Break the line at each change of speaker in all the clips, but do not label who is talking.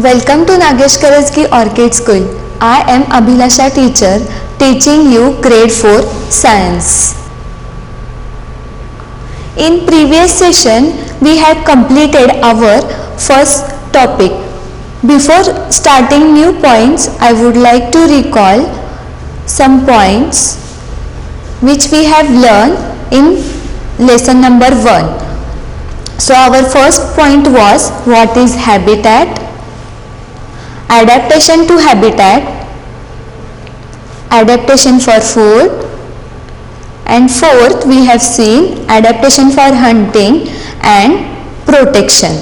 Welcome to Nagesh Karajagi Orchid School. I am Abhilasha teacher teaching you grade 4 science. In previous session we have completed our first topic. Before starting new points, I would like to recall some points which we have learned in lesson number 1. So our first point was what is habitat, adaptation to habitat, adaptation for food, and fourth we have seen adaptation for hunting and protection.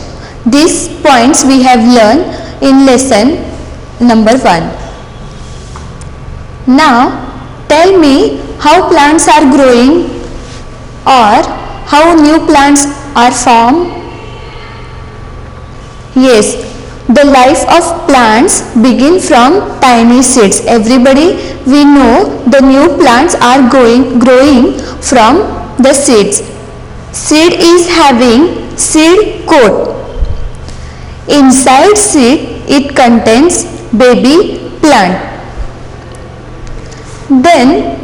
These points we have learned in lesson number 1. Now tell me how plants are growing or how new plants are formed. Yes, the life of plants begin from tiny seeds. Everybody, we know the new plants are growing from the seeds. Seed is having seed coat. Inside seed it contains baby plant. Then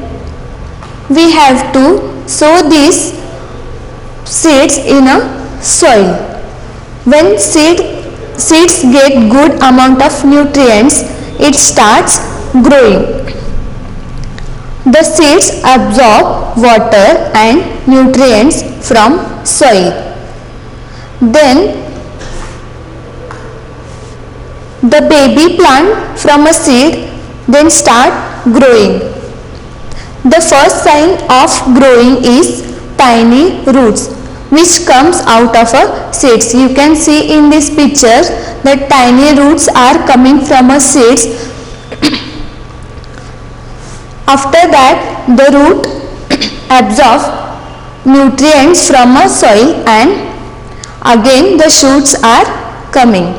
we have to sow these seeds in a soil. When seeds get good amount of nutrients, it starts growing. The seeds absorb water and nutrients from soil. Then the baby plant from a seed then start growing. The first sign of growing is tiny roots which comes out of a seeds. You can see in this picture that tiny roots are coming from a seeds. After that the root absorb nutrients from a soil and again the shoots are coming.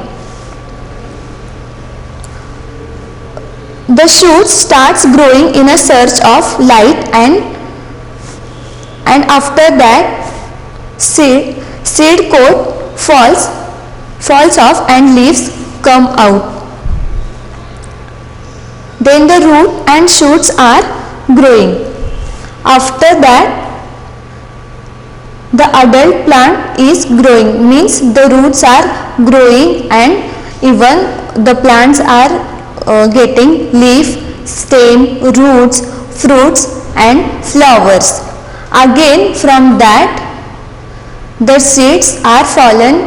The shoot starts growing in a search of light and after that seed coat falls off and leaves come out. Then the root and shoots are growing. After that the adult plant is growing, means the roots are growing and even the plants are getting leaf, stem, roots, fruits and flowers. Again from that the seeds are fallen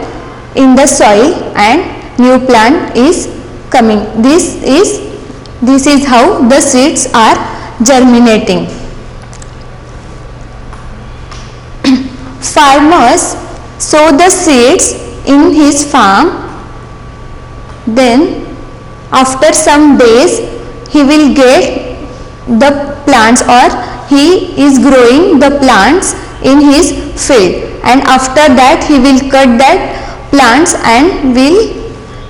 in the soil and new plant is coming. This is how the seeds are germinating. Farmers sow the seeds in his farm. Then after some days he will get the plants or he is growing the plants in his field, and after that he will cut that plants and will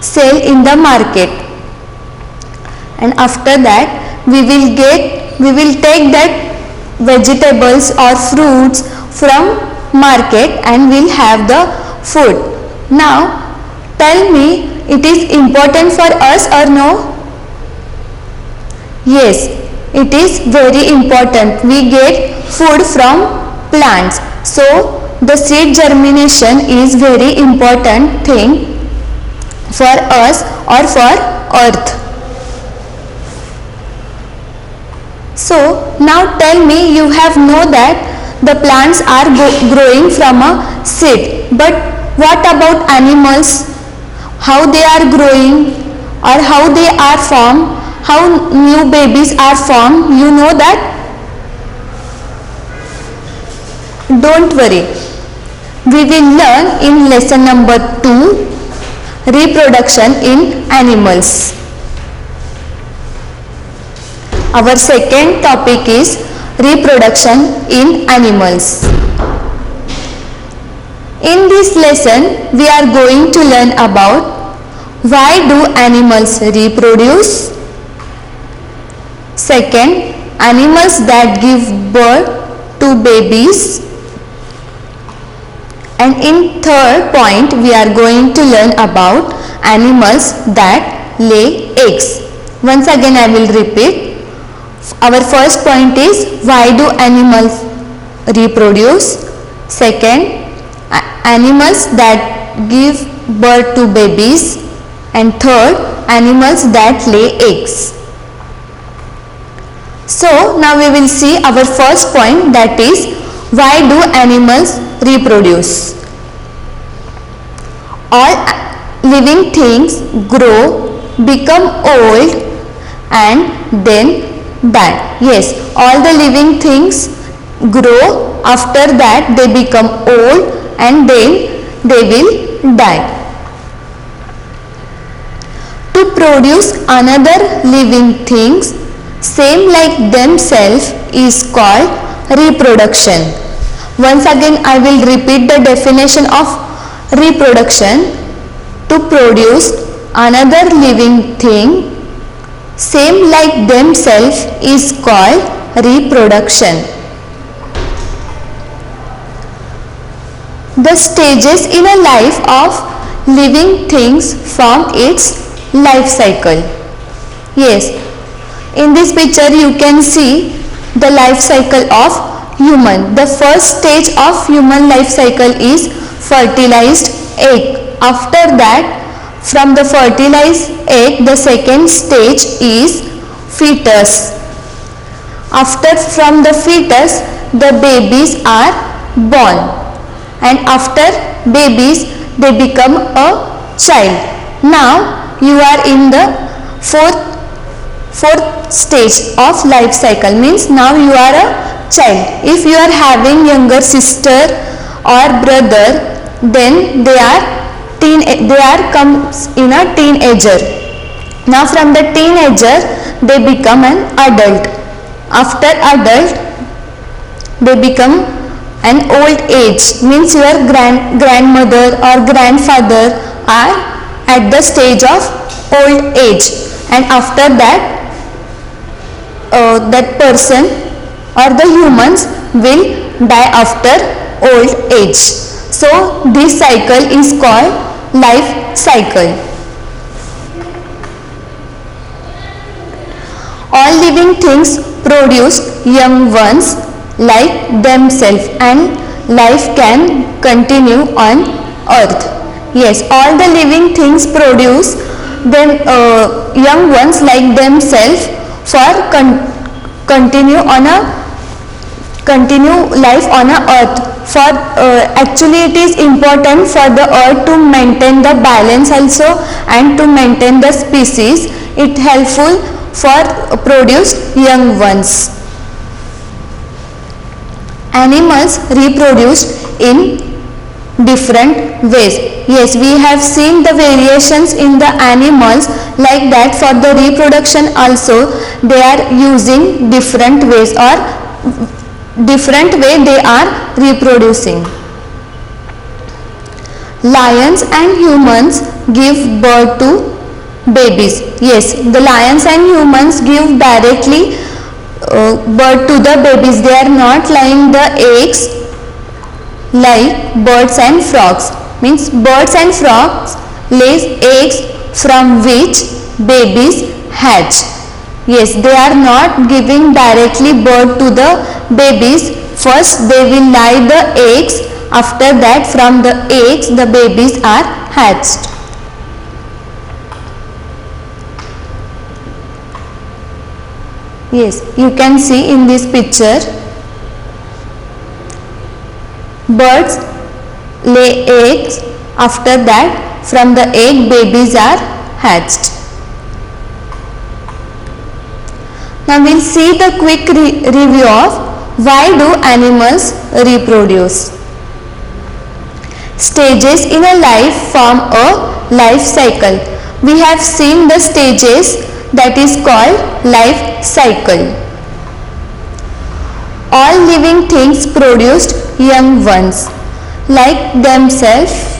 sell in the market. And after that we will take that vegetables or fruits from market and will have the food. Now tell me, it is important for us or no? Yes, it is very important. We get food from plants. So the seed germination is very important thing for us or for earth. So now tell me, you have know that the plants are growing from a seed, but what about animals? How they are growing or how they are formed, how new babies are formed, you know that? Don't worry, we will learn in lesson number 2, reproduction in animals. Our second topic is reproduction in animals. In this lesson we are going to learn about why do animals reproduce. Second, animals that give birth to babies. And in third point we are going to learn about animals that lay eggs. Once again I will repeat. Our first point is why do animals reproduce? Second, animals that give birth to babies, and third, animals that lay eggs. So now we will see our first point, that is why do animals reproduce? All living things grow, become old and then die. Yes, all the living things grow, after that they become old and then they will die. To produce another living things same like themselves is called reproduction. Once again I will repeat the definition of reproduction. To produce another living thing same like themselves is called reproduction. The stages in a life of living things form its life cycle. Yes, in this picture you can see the life cycle of human. The first stage of human life cycle is fertilized egg. After that, from the fertilized egg, the second stage is fetus. After, from the fetus, the babies are born, and after babies they become a child. Now you are in the fourth stage of life cycle, means now you are a child. If you are having younger sister or brother, then they are comes in a teenager. Now from the teenager they become an adult. After adult they become an old age, means your grandmother or grandfather are at the stage of old age, and after that that person or the humans will die after old age. So this cycle is called life cycle. All living things produce young ones like themselves, and life can continue on earth. Yes, all the living things produce then young ones like themselves for continue life on a earth. For actually it is important for the earth to maintain the balance also, and to maintain the species. It helpful for produce young ones. Animals reproduce in different ways. Yes, we have seen the variations in the animals, like that for the reproduction also they are using different ways, or different way they are reproducing. Lions and humans give birth to babies. Yes, the lions and humans give directly birth to the babies. They are not laying the eggs like birds and frogs. Means birds and frogs lay eggs from which babies hatch. Yes, they are not giving directly birth to the babies. First they will lay the eggs, after that from the eggs the babies are hatched. Yes, you can see in this picture birds lay eggs, after that from the egg babies are hatched. Now we will see the quick review of why do animals reproduce. Stages in a life form a life cycle. We have seen the stages, that is called life cycle. All living things produced young ones like themselves.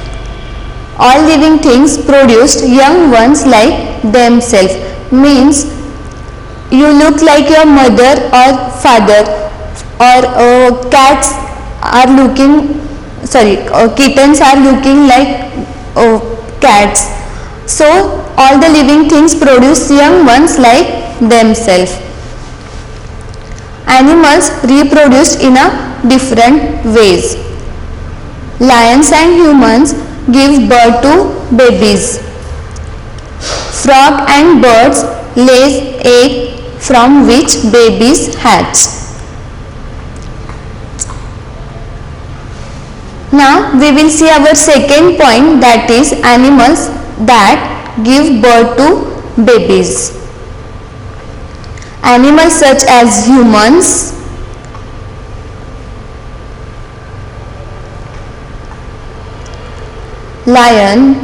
All living things produced young ones like themselves, means you look like your mother or father, or cats are looking, kittens are looking like cats, So all the living things produce young ones like themselves. Animals reproduce in a different ways. Lions and humans give birth to babies. Frog and birds lay eggs from which babies hatch. Now we will see our second point, that is animals that give birth to babies. Animals such as humans, lion,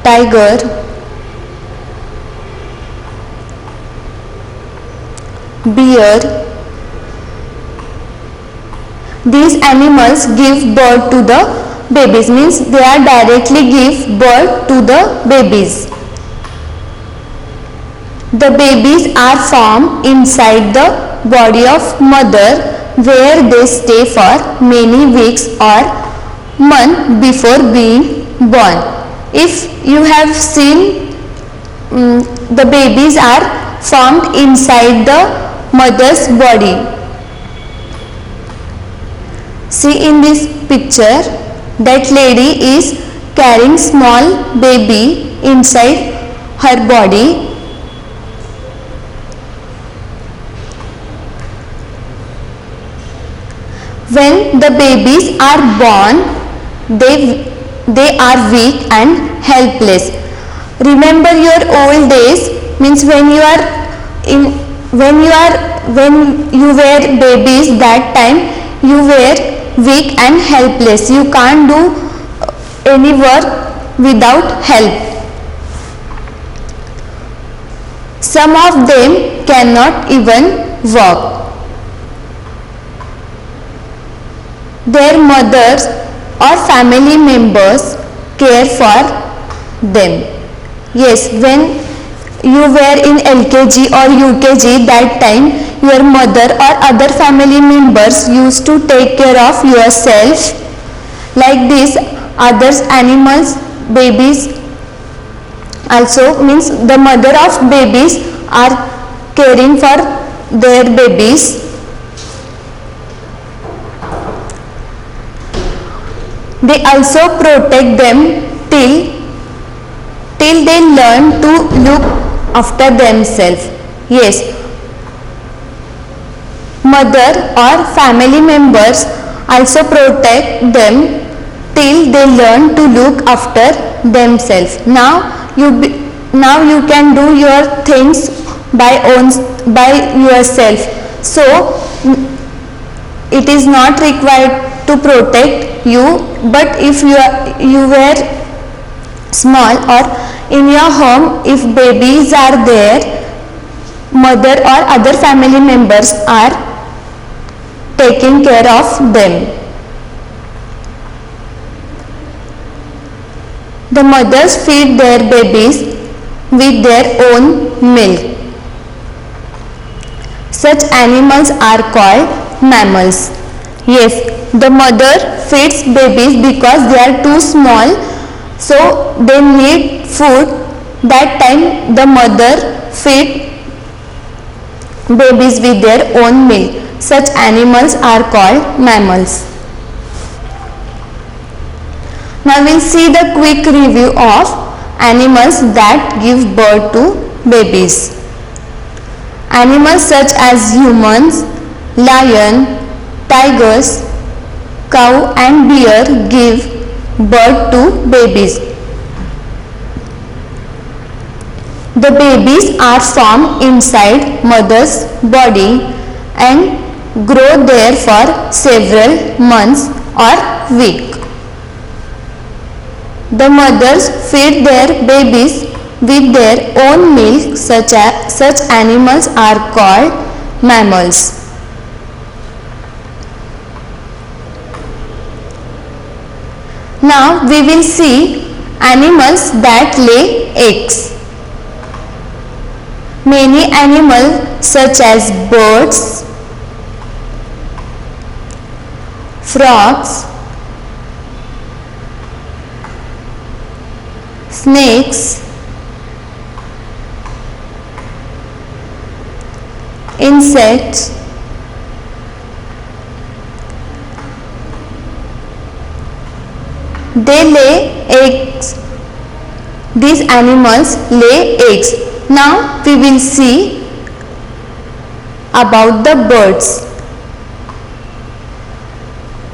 tiger, bear. These animals give birth to the babies, means they are directly give birth to the babies. The babies are formed inside the body of mother, where they stay for many weeks or months before being born. If you have seen, the babies are formed inside the mother's body. See in this picture, that lady is carrying small baby inside her body. When the babies are born, they are weak and helpless. Remember your old days, means when you were babies, that time you were weak and helpless. You can't do any work without help. Some of them cannot even walk. Their mothers or family members care for them. Yes, when you were in LKG or UKG, that time your mother or other family members used to take care of yourself. Like this, others animals, babies also, means the mother of babies are caring for their babies. They also protect them till they learn to look after themselves. Yes, mother or family members also protect them till they learn to look after themselves. Now you can do your things by yourself. So it is not required to protect you. But if you were small or in your home, if babies are there, mother or other family members are taking care of them. The mothers feed their babies with their own milk. Such animals are called mammals. Yes, the mother feeds babies because they are too small, so they need food. That time the mother feeds babies with their own milk. Such animals are called mammals. Now we will see the quick review of animals that give birth to babies. Animals such as humans, lion, tigers, cow and bear give birth to babies. The babies are formed inside mother's body and grow there for several months or weeks. The mothers feed their babies with their own milk. Such animals are called mammals. Now we will see animals that lay eggs. Many animals such as birds, frogs, snakes, insects, they lay eggs. These animals lay eggs. Now we will see about the birds.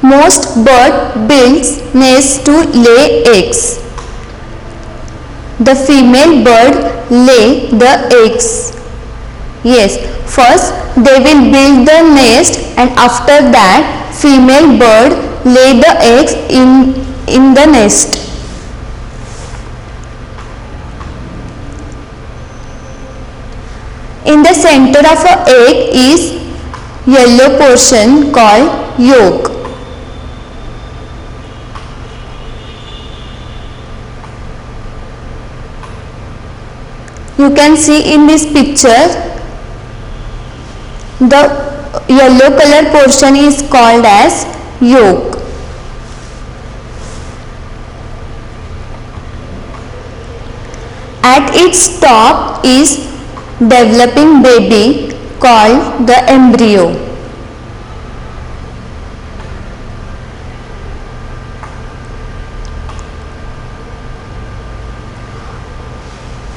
Most bird builds nests to lay eggs. The female bird lay the eggs. Yes, first they will build the nest and after that female bird lay the eggs in the nest. In the center of an egg is yellow portion called yolk. You can see in this picture the yellow color portion is called as yolk. At its top is developing baby called the embryo.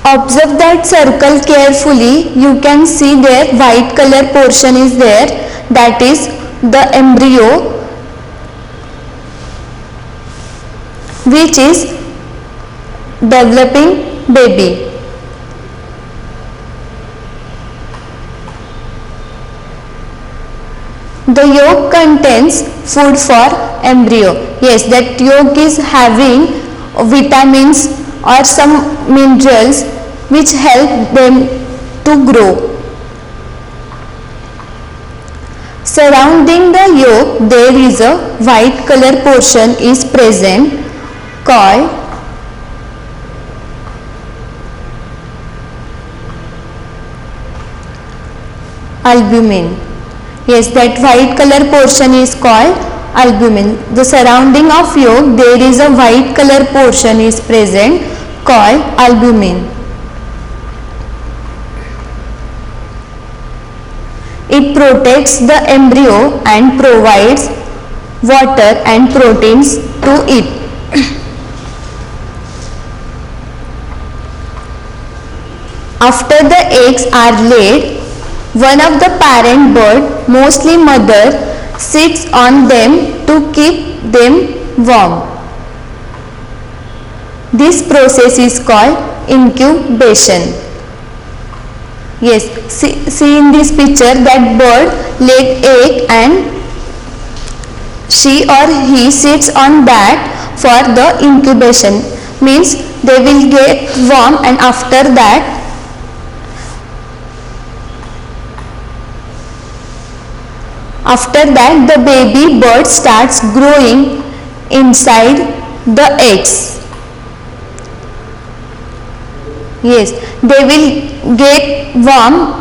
Observe that circle carefully. You can see there white color portion is there, that is the embryo, which is developing baby. The yolk contains food for embryo. Yes, that yolk is having vitamins or some minerals which help them to grow. Surrounding the yolk there is a white color portion is present called albumin. Yes, that white color portion is called albumin. The surrounding of yolk there is a white color portion is present called albumin. It protects the embryo and provides water and proteins to it. After the eggs are laid, one of the parent bird, mostly mother, sits on them to keep them warm. This process is called incubation. Yes, see in this picture that bird laid egg and she or he sits on that for the incubation. Means they will get warm and after that the baby bird starts growing inside the eggs. Yes, they will get warm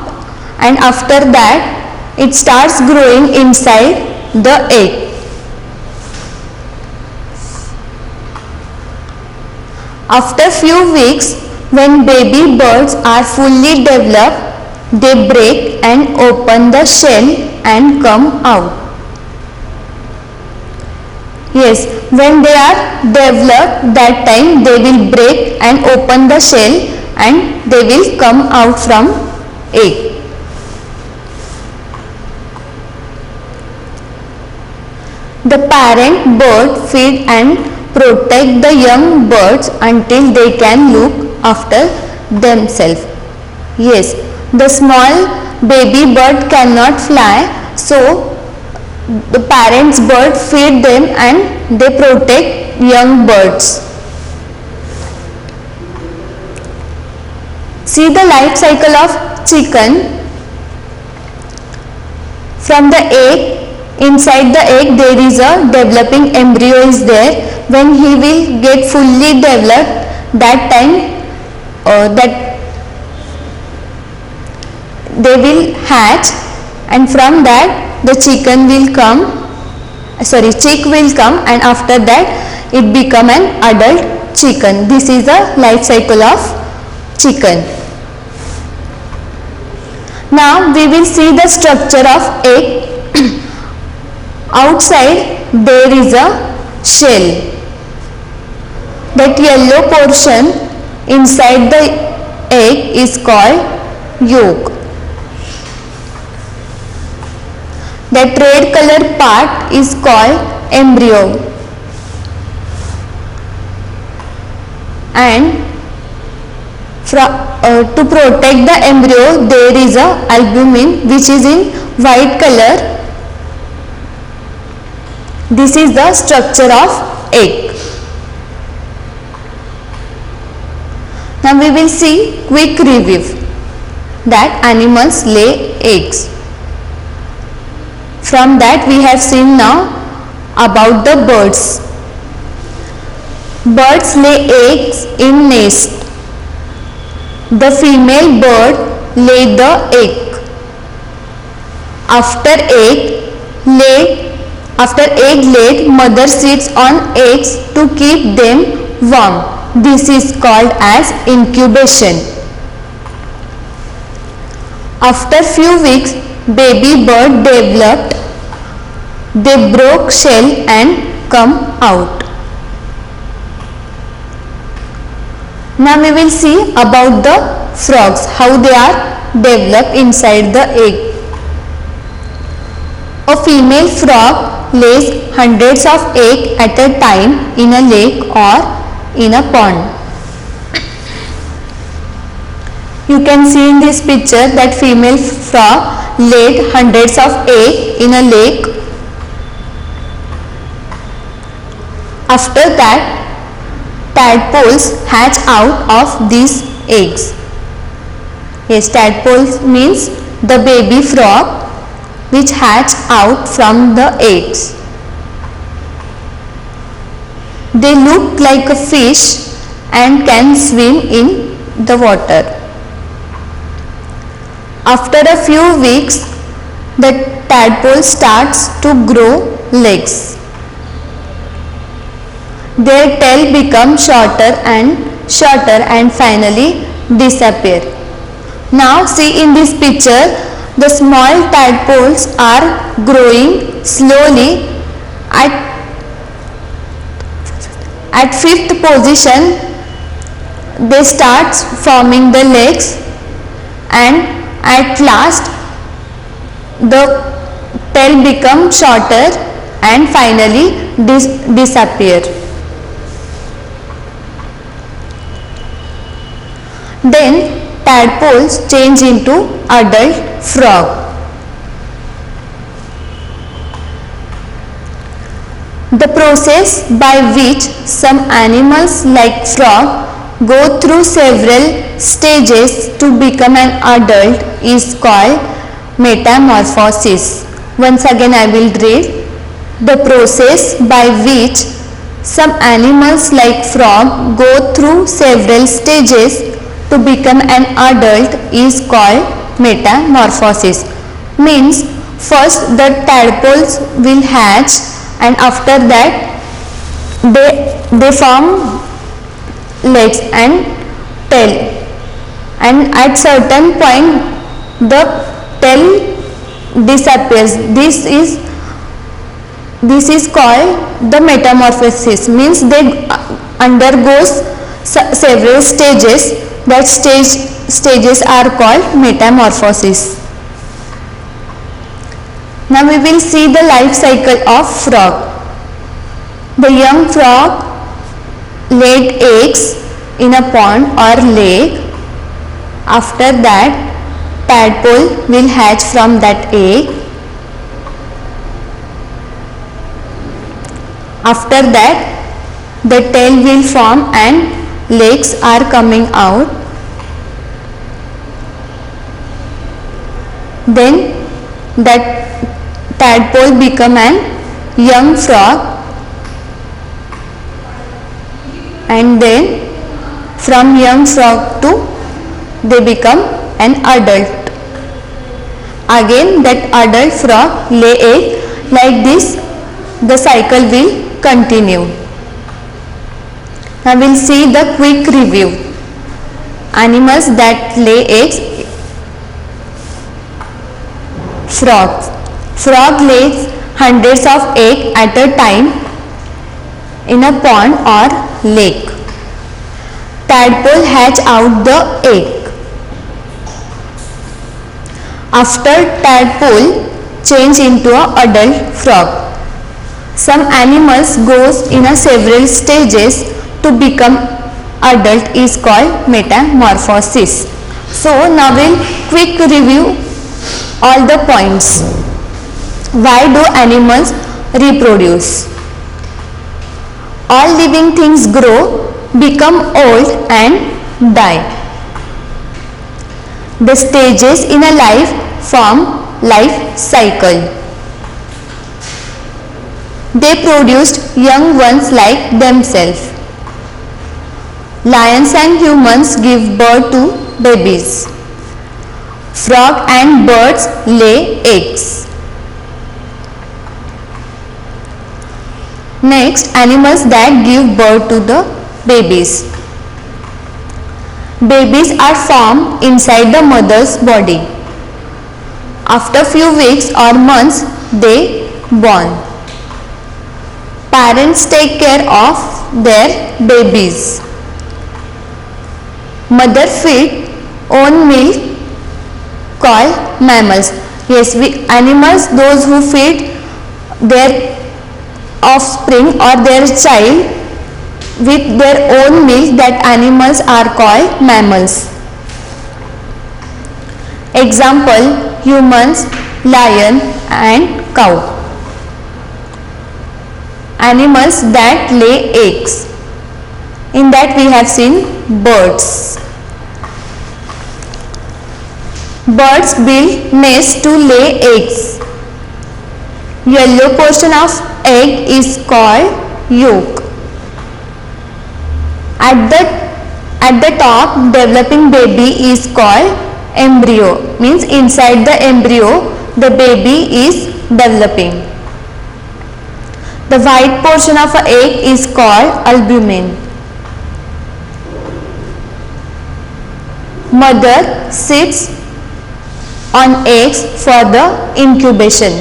and after that it starts growing inside the egg. After few weeks, when baby birds are fully developed, they break and open the shell and come out. Yes, when they are developed, that time they will break and open the shell and they will come out from egg. The parent bird feed and protect the young birds until they can look after themselves. Yes, the small baby bird cannot fly, so the parents bird feed them and they protect young birds. See the life cycle of chicken. From the egg, inside the egg there is a developing embryo is there. When he will get fully developed, that time that they will hatch and from that the chicken will come chick will come, and after that it become an adult chicken. This is the life cycle of chicken. Now we will see the structure of egg. Outside there is a shell. That yellow portion inside the egg is called yolk. That red color part is called embryo. And to protect the embryo there is a albumin which is in white color. This is the structure of egg. Now we will see quick review that animals lay eggs. From that we have seen now about the birds. Birds lay eggs in nest. The female bird lay the egg. After egg laid, mother sits on eggs to keep them warm. This is called as incubation. After few weeks, baby bird developed. They broke shell and come out. Now we will see about the frogs, how they are developed inside the egg. A female frog lays hundreds of eggs at a time in a lake or in a pond. You can see in this picture that female frog laid hundreds of eggs in a lake. After that, tadpoles hatch out of these eggs. Yes, tadpoles means the baby frog which hatch out from the eggs. They look like a fish and can swim in the water. After a few weeks, the tadpole starts to grow legs. Their tail becomes shorter and finally disappear. Now see in this picture, the small tadpoles are growing slowly. At fifth position, they start forming the legs, and at last the tail becomes shorter and finally disappear. Then tadpoles change into adult frog. The process by which some animals like frog go through several stages to become an adult is called metamorphosis. Once again I will read. The process by which some animals like frog go through several stages to become an adult is called metamorphosis. Means first the tadpoles will hatch, and after that they form legs and tail, and at certain point the tail disappears. This is called the metamorphosis. Means they undergoes several stages. That stages are called metamorphosis. Now we will see the life cycle of frog. The young frog laid eggs in a pond or lake. After that, tadpole will hatch from that egg. After that, the tail will form and legs are coming out. Then that tadpole become an young frog, and then from young frog to they become an adult. Again that adult frog lay egg like this. the cycle will continue. Now we'll see the quick review. Animals that lay eggs. Frog. Frog lays hundreds of eggs at a time in a pond or lake. Tadpole hatch out the egg. After tadpole change into an adult frog. Some animals goes in a several stages to become adult is called metamorphosis. So now we'll quick review all the points. Why do animals reproduce? All living things grow, become old and die. The stages in a life form life cycle. They produced young ones like themselves. Lions and humans give birth to babies. Frog and birds lay eggs. Next, animals that give birth to the babies. Babies are formed inside the mother's body. After few weeks or months, they born. Parents take care of their babies. Mother feed own milk called mammals. Yes, animals, those who feed their offspring or their child with their own milk, that animals are called mammals. Example, humans, lion and cow. Animals that lay eggs. In that we have seen birds. Birds build nests to lay eggs. Yellow portion of egg is called yolk. At the top, developing baby is called embryo. Means inside the embryo, the baby is developing. The white portion of an egg is called albumen. Mother sits on eggs for the incubation.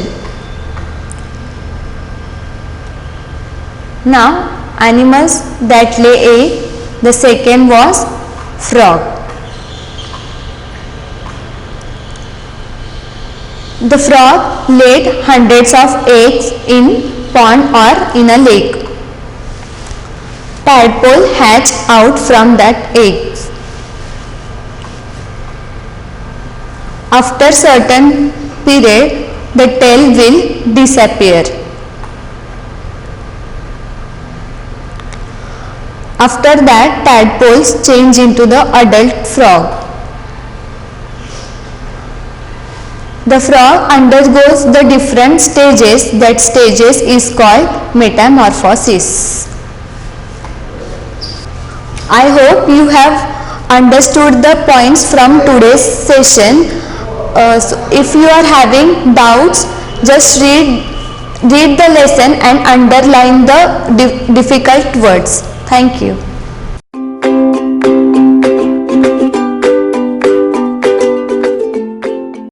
Now, animals that lay egg, the second was frog. The frog laid hundreds of eggs in pond or in a lake. Tadpole hatched out from that eggs. After certain period, the tail will disappear. After that, tadpoles change into the adult frog. The frog undergoes the different stages. That stages is called metamorphosis. I hope you have understood the points from today's session. So if you are having doubts, just read the lesson and underline the difficult words. Thank you.